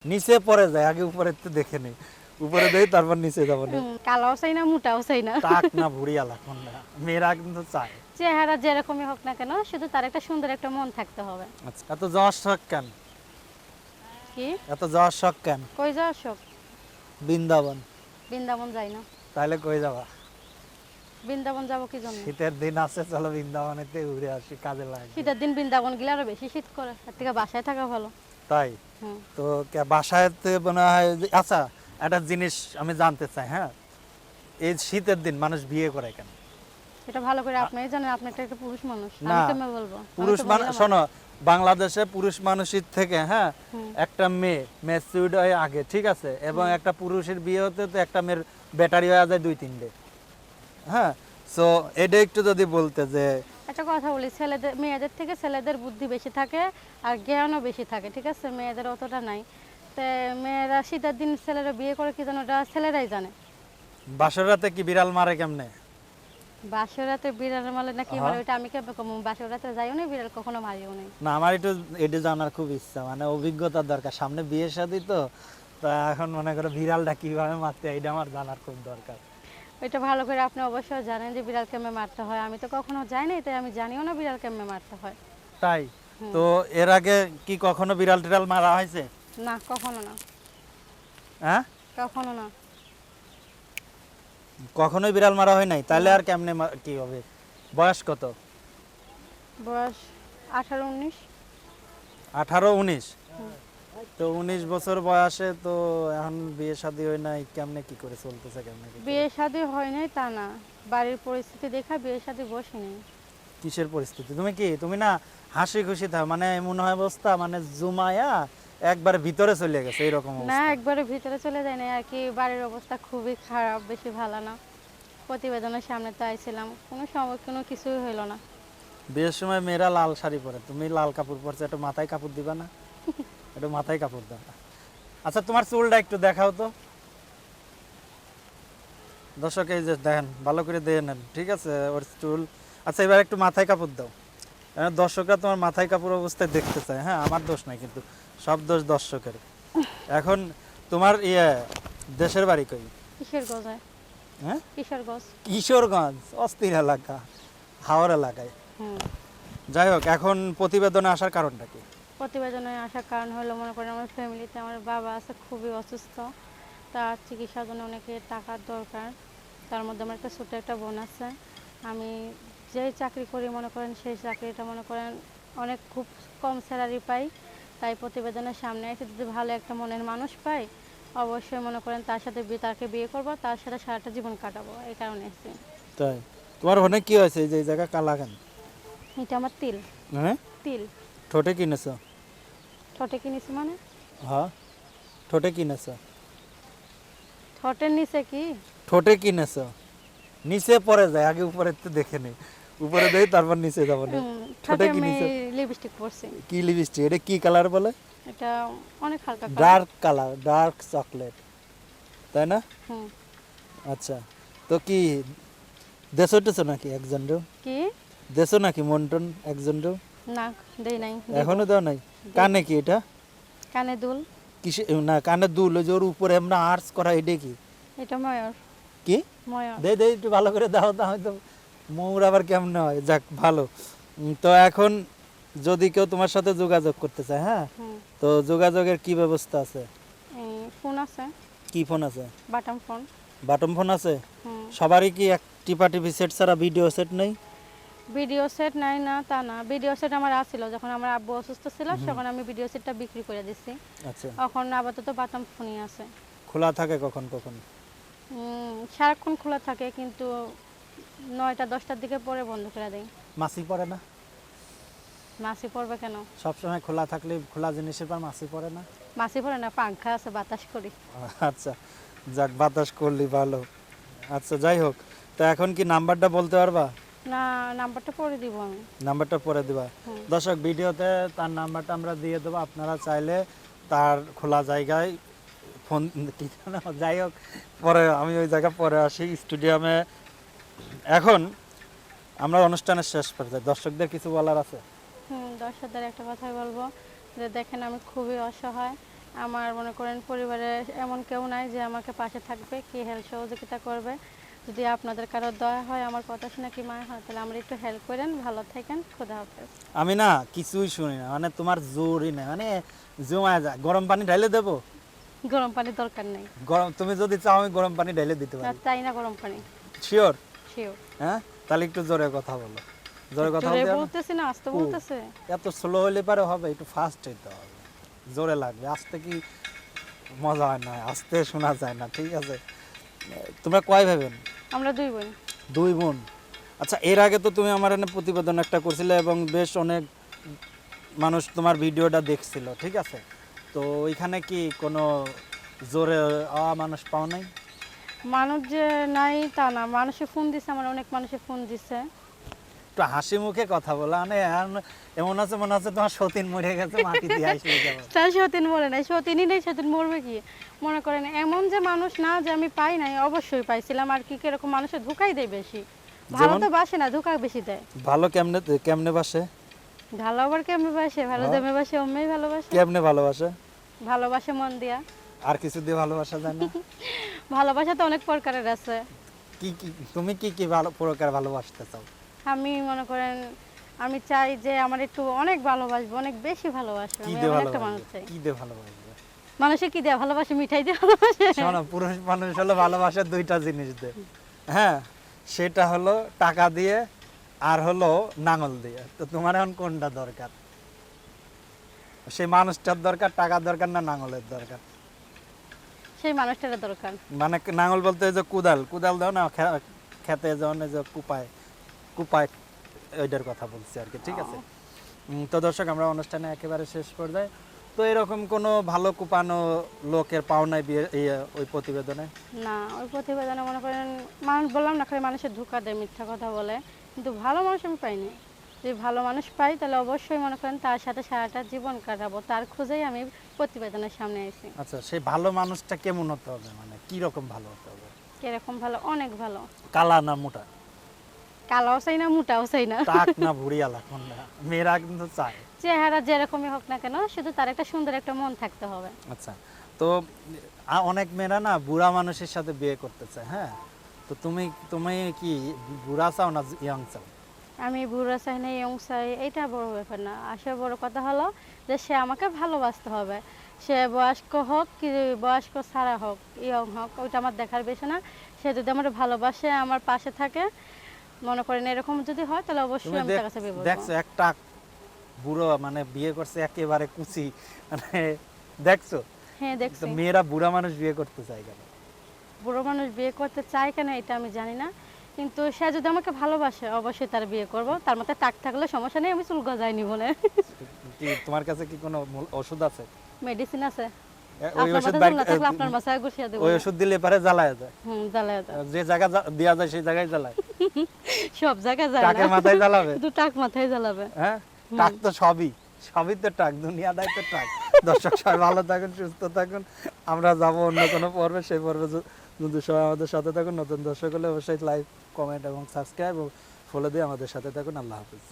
নিচে পড়ে যায়, আগে উপরে তো দেখে নেই, উপরে দেই তারপর নিচে যাবো না। কালোও চাই না, মোটাও চাই না। টাক না ভুড়িয়ালা কোনটা, মেয়েরা কিন্তু চায়। চেহারা যেরকমই হোক না কেন, শুধু তার একটা সুন্দর একটা মন থাকতে হবে। আচ্ছা, এত যাওয়ার শখ কেন? কি এত যাওয়ার শখ কেন? কই যাওয়ার শখ? বৃন্দাবন। বৃন্দাবন যাই না। তাহলে কই যাবা? বৃন্দাবন যাবো কি জন্য? শীতের দিন আছে, চলো বৃন্দাবনেতে ঘুরে আসি, কাজে লাগে। শীতের দিন বৃন্দাবন গেলে আরো বেশি শীত করে, তার থেকে বাসায় থাকা ভালো। তাই হুম। তো বাসায় মনে হয় আচ্ছা, একটা জিনিস আমি জানতে চাই, হ্যাঁ, এই শীতের দিন মানুষ বিয়ে করে কেন? এটা ভালো করে আপনিই জানেন, আপনি একটা পুরুষ মানুষ, না, আমি কেমনে বলবো? পুরুষ মানুষ শোনো, বাংলাদেশে পুরুষ মানুষের থেকে, হ্যাঁ, একটা মেয়ে ম্যাচিউরড হয় আগে, ঠিক আছে, এবং একটা পুরুষের বিয়ে হতে তো একটা মেয়ের ব্যাটারি হয়ে যায় 2-3 হ্যাঁ। সো এটা একটু যদি বলতে যে একটা কথা বলি, ছেলেদের মেয়েদের থেকে ছেলেদের বুদ্ধি বেশি থাকে আর জ্ঞানও বেশি থাকে, ঠিক আছে, মেয়েদের অতটা নাই। তো মেয়েরা শীতের দিন ছেলেরা বিয়ে করে কি জানো, ওটা ছেলেরাই জানে। বাসর রাতে কি বিড়াল মারে কেমনে? বাসর রাতে বিড়াল মারলে না কি হ্যাঁ। মারে, ওইটা আমি কেমন কম? বাসর রাতে যাইও না, বিড়াল কখনো মারিও নাই। না, আমার একটু এটা জানার খুব ইচ্ছা, মানে অভিজ্ঞতার দরকার, সামনে বিয়ে শাদী তো, তা এখন মনে করো বিড়ালটা কিভাবে মারতে হয় এটা আমার জানার খুব দরকার। ওইটা ভালো করে আপনি অবশ্যই জানেন যে বিড়াল কেমনে মারতে হয়, আমি তো কখনো যাই নাই, তাই আমি জানিও না বিড়াল কেমনে মারতে হয়। তাই তো এর আগে কি কখনো বিড়াল টিড়াল মারা হয়েছে? না, কখনো না, হ্যাঁ, কখনো না। কখনোই বিড়াল মারা হয় নাই, তাহলে আর কেমনে কি হবে? বয়স কত? বয়স 18-19। 18-19? তো 19 বছর বয়সে তো এখন বিয়ে শাদী হয় নাই, কেমনে কি করে চলতেছে, কেমনে কি করে? বিয়ে শাদী হয় নাই তা না, বাড়ির পরিস্থিতি দেখা বিয়ে শাদী বসে নেই। কিসের পরিস্থিতি? তুমি না হাসি খুশি থাও, মানে এমন হয় অবস্থা, মানে জুমায়া একবার ভিতরে চলে গেছে এরকম না, অবস্থা। একবারে ভিতরে চলে যায় না আর কি, বাড়ির অবস্থা খুবই খারাপ, বেশি ভালো না। প্রতিবেদনের সামনে তো আইছিলাম, কোনো সময় কোনো কিছুই হইলো না। বিয়ের সময় মেয়েরা লাল শাড়ি পরে, তুমি লাল কাপড় পরছো, একটু মাথায় কাপড় দিবা না? একটু মাথায় কাপড় দাও। আচ্ছা, তোমার চুলটা একটু দেখাও তো দর্শক, এই যে দেখেন, ভালো করে দিয়ে নেন, ঠিক আছে, ওর চুল। আচ্ছা, এবার একটু মাথায় কাপড় দাও, দর্শকরা তোমার মাথায় কাপড় অবস্থায় দেখতে চায়। হ্যাঁ, আমার দোষ নাই কিন্তু, সব দোষ দর্শকের। এখন তোমার দেশের বাড়ি কই? কিশোরগঞ্জ। হ্যাঁ, কিশোরগঞ্জ। কিশোরগঞ্জ, অস্থির এলাকা, হাওড় এলাকায়। হুম। যাই হোক, এখন প্রতিবেদনে আসার কারণটা কি? প্রতিবেদনে আসার কারণ হলো, মনে করেন আমার ফ্যামিলিতে আমার বাবা আছে খুবই অসুস্থ, তার চিকিৎসার জন্য অনেকে টাকার দরকার। তার মধ্যে আমার একটা ছোটো একটা বোন আছে। আমি যেই চাকরি করি মনে করেন, সেই চাকরিটা মনে করেন অনেক খুব কম স্যালারি পাই। তাই প্রতিবেদনের সামনে এসে যদি ভালো একটা মনের মানুষ পাই, অবশ্যই মনে করেন তার সাথে তাকে বিয়ে করবো, তার সাথে সারাটা জীবন কাটাবো, এই কারণে এসেছি। তাই তোমার অনেক কি হয়েছে, এই যে এই জায়গা কালা কেন? এটা আমার তিল। হ্যাঁ, তিল। ঠোঁটে কিনেছো? ঠোঁটে কিনেছি মানে? হ্যাঁ, ঠোঁটে কিনেছো? ঠোঁটের নিচে কি? ঠোঁটে কিনেছো, নিচে পড়ে যায়, আগে উপরে তো দেখে নেই, উপরে দেই তারপর নিচে যাবো না। ঠোঁটে ঠোঁটে আমি কিনেছো? লিপস্টিক পরছি। কি লিপস্টিক? এটা কি কালার বলে? এটা অনেক হালকা colour. Dark colour, dark chocolate, তাই না? হুম। আচ্ছা, তো কি দেশো টেছো নাকি একজনও? কি? দেশো নাকি মন্টন একজনও? না, দেই নাই। এখনো দাও নাই? কানে কি এটা? কানে দুল। কিসে না, কানে দুল, ওই যে ওর উপরে আমরা আর্টস করা, এটা কি? এটা ময়ূর। কি? ময়ূর। দে দে একটু ভালো করে দাও, তা হয়তো ময়ূর আবার কেমন হয়, যাক ভালো। তো এখন যদি কেউ তোমার সাথে যোগাযোগ করতে চায়, হ্যাঁ, হুম। তো যোগাযোগের কি ব্যবস্থা আছে? ফোন আছে। কি ফোন আছে? Button phone. বাটন ফোন আছে? হুম। সবারই কি এক টিপি সেট ছাড়া ভিডিও সেট নেই? ভিডিও সেট নাই না তা না, ভিডিও সেট আমার আছিল যখন আমার আব্বু অসুস্থ ছিল, তখন আমি ভিডিও সেটটা বিক্রি করে দিছি। আচ্ছা, এখন আপাতত বাটন ফোনই আছে। খোলা থাকে কখন কখন? সারাক্ষণ খোলা থাকে, কিন্তু 9টা-10টার দিকে পরে বন্ধ করে দেয়। মাছি পড়ে না? মাছি পড়বে কেন? সবসময় খোলা থাকলে খোলা জিনিসের পর মাছি পড়ে না? মাছি পড়ে না, পাংখা আছে, বাতাস করি। আচ্ছা, যাক, বাতাস করলি ভালো। আচ্ছা, যাই হোক, তো এখন কি নাম্বারটা বলতে পারবা? না, নাম্বারটা পরে দিব আমি। নাম্বারটা পরে দিবা? হুম। দর্শক, ভিডিওতে তার নাম্বারটা আমরা দিয়ে দেবো, আপনারা চাইলে তার খোলা জায়গায় ফোন কি যেন, যাই হোক, পরে আমি ওই জায়গা পরে আসি স্টুডিয়ামে। এখন আমরা অনুষ্ঠানের শেষ পর্যায়ে, দর্শকদের কিছু বলার আছে? দর্শকদের একটা কথাই বলবো যে দেখেন, আমি খুবই অসহায়, আমার মনে করেন পরিবারে এমন কেউ নাই যে আমাকে পাশে থাকবে, কি হেল্প সহযোগিতা করবে। যদি আপনাদের কারো দয়া হয়, আমার কথা শুনে কি মায়া হয়, তাহলে আমরা একটু হেল্প করেন, ভালো থাকেন, খোদা হাফেজ। আমি না কিছুই শুনি না, মানে তোমার জোরই নাই, মানে জমায় যায়। গরম পানি ঢাইলে দেবো? গরম পানির দরকার নেই। গরম, তুমি যদি চাও আমি গরম পানি ঢাইলে দিতে না, পারি। চাই না গরম পানি। শিওর? শিওর। হ্যাঁ, তাহলে একটু জোরে কথা বলো। জোরে কথা জোরে বলতে হবে? বলতেছি না, আস্তে ও, বলতেছে। এত স্লো হলে পারে হবে? একটু ফাস্ট হইতে হবে, জোরে লাগবে। আস্তে কি মজা হয় না, আস্তে শোনা যায় না, ঠিক আছে? তোমরা কয় ভাই বোন? আমরা 2 বোন। 2 বোন। আচ্ছা, এর আগে তো তুমি আমার এনে প্রতিবেদন একটা করছিলে এবং বেশ অনেক মানুষ তোমার ভিডিওটা দেখছিল, ঠিক আছে? তো ওইখানে কি কোনো জোরে মানুষ পাও নাই? মানুষ যে নাই তা না, মানুষে ফোন দিছে, আমার অনেক মানুষে ফোন দিছে। একটু হাসি মুখে কথা বলা, মানে এমন আছে মনে হচ্ছে তোমার সতীন মরে গেছে, মাটি দিয়ে আসলে যাবো। তার সতীন মরে নাই, সতীনই নেই, সতীন মরবে কি? মনে করেন এমন যে মানুষ না যে আমি পাই নাই, অবশ্যই পাইছিলাম। আর কি কিরকম মানুষে ধোকাই দেয় বেশি, ভালো যেমন? তো বাসে না, ধোকা বেশি দেয়। ভালো কেমনে কেমনে বাসে? ভালো আবার কেমনে বাসে? ভালো হ্যাঁ। জমে বাসে, অমনি ভালোবাসে। কেমনে ভালোবাসে? ভালোবাসে মন দিয়া। আর কিছু দিয়ে ভালোবাসা যায় না? ভালোবাসা তো অনেক প্রকারের আছে। কি কি তুমি কি কি ভালো প্রকার ভালোবাসতে চাও? আমি মনে করেন আমি চাই যে আমার একটু অনেক ভালোবাসবো, অনেক বেশি ভালোবাসবো। কি আমি দিয়ে এমন একটা মানুষ ভালোবাসবে? চাই। কি দিয়ে ভালোবাসবে? মানুষে কি দেয়া ভালোবাসে? মিঠাই দিয়ে ভালোবাসে। শোনো, পুরুষ মানুষ হলো ভালোবাসা দুইটা জিনিস দিয়ে। হ্যাঁ, সেটা হলো টাকা দিয়ে আর হলো নাঙল দিয়ে। তো তোমার এখন কোনটা দরকার? সেই মানুষটার দরকার, টাকার দরকার না নাঙলের দরকার? সেই মানুষটার দরকার। মানে নাঙল বলতে এই যে কুদাল, কুদাল দাও না খেতে যখন এই যে কুপায় কুপায়, ওইটার কথা বলছি আর কি, ঠিক আছে? তো দর্শক, আমরা অনুষ্ঠানে একেবারে শেষ পর্যায়ে। তো এরকম কোনো ভালো কুপানো লোকের পাওনায় বিয়ে ওই প্রতিবেদনে? না, ওই প্রতিবেদনে মনে করেন মানুষ, বললাম না, খালি মানুষের ধোঁকা দেয়, মিথ্যা কথা বলে। কিন্তু ভালো মানুষ আমি পাইনি। যদি ভালো মানুষ পাই তাহলে অবশ্যই মনে করেন তার সাথে সারাটা জীবন কাটাবো, তার খোঁজেই আমি প্রতিবেদনের সামনে আইছি। আচ্ছা, সেই ভালো মানুষটা কেমন হতে হবে, মানে কি রকম ভালো হতে হবে? কিরকম ভালো? অনেক ভালো। কালা না মোটা? কালাও চাই না, মোটাও চাই না। টাক না ভুড়িয়ালা, কোনটা? মেয়েরা কিন্তু চায়। চেহারা যেরকমই হোক না কেন, শুধু তার একটা সুন্দর একটা মন থাকতে হবে। আচ্ছা, তো অনেক মেয়েরা না বুড়া মানুষের সাথে বিয়ে করতে চায়, হ্যাঁ? তো তুমি তুমি কি বুড়া চাও না ইয়াং চাও? আমি বুড়া চাই না, ইয়ং চাই, এটা বড় ব্যাপার না। আসলে বড় কথা হলো যে সে আমাকে ভালোবাসতে হবে। সে বয়স্ক হোক কি বয়স্ক ছাড়া হোক, ইয়ং হোক, ওইটা আমার দেখার বিষয় না। সে যদি আমার ভালোবাসে, আমার পাশে থাকে, মনে করেন এরকম যদি হয়, তাহলে অবশ্যই তুমি আমি তার কাছে বিয়ে করবো। দেখছো একটা বুড়ো মানে বিয়ে করছে একেবারে কুচি, মানে দেখছো? হ্যাঁ, তো দেখছি। মেয়েরা বুড়া মানুষ বিয়ে করতে চায় কেন? বুড়ো মানুষ বিয়ে করতে চায় কেন এটা আমি জানি না, কিন্তু সে যদি আমাকে ভালোবাসে অবশ্যই তার বিয়ে করব। তার মধ্যে টাক থাকলে সমস্যা নেই, আমি চুল গজাই নিব না। কি তোমার কাছে কি কোনো ওষুধ আছে? মেডিসিন আছে। ওই আপনার ওষুধ মাথায় চুল না থাকলে আপনার মাথায় গুছিয়ে দেবো। ওই ওষুধ দিলে পারে জ্বালায় যায়? জ্বালায় দেয়। যে জায়গা দেওয়া যায় সেই জায়গায় জ্বালায়? সব জায়গায় জ্বালায় টাকের মাথায় জ্বালাবে? শুধু টাক মাথায় জ্বালাবে। হ্যাঁ, টাক তো সবই, সবই তো টাক, দুনিয়াটাই তো টাক। দর্শক সবাই ভালো থাকুন, সুস্থ থাকুন। আমরা যাব অন্য কোনো পর্বে, সেই পর্বে যদি সবাই আমাদের সাথে থাকুন। নতুন দর্শক হলে অবশ্যই লাইক, কমেন্ট এবং সাবস্ক্রাইব ও ফলো দিয়ে আমাদের সাথে থাকুন। আল্লাহ হাফিজ।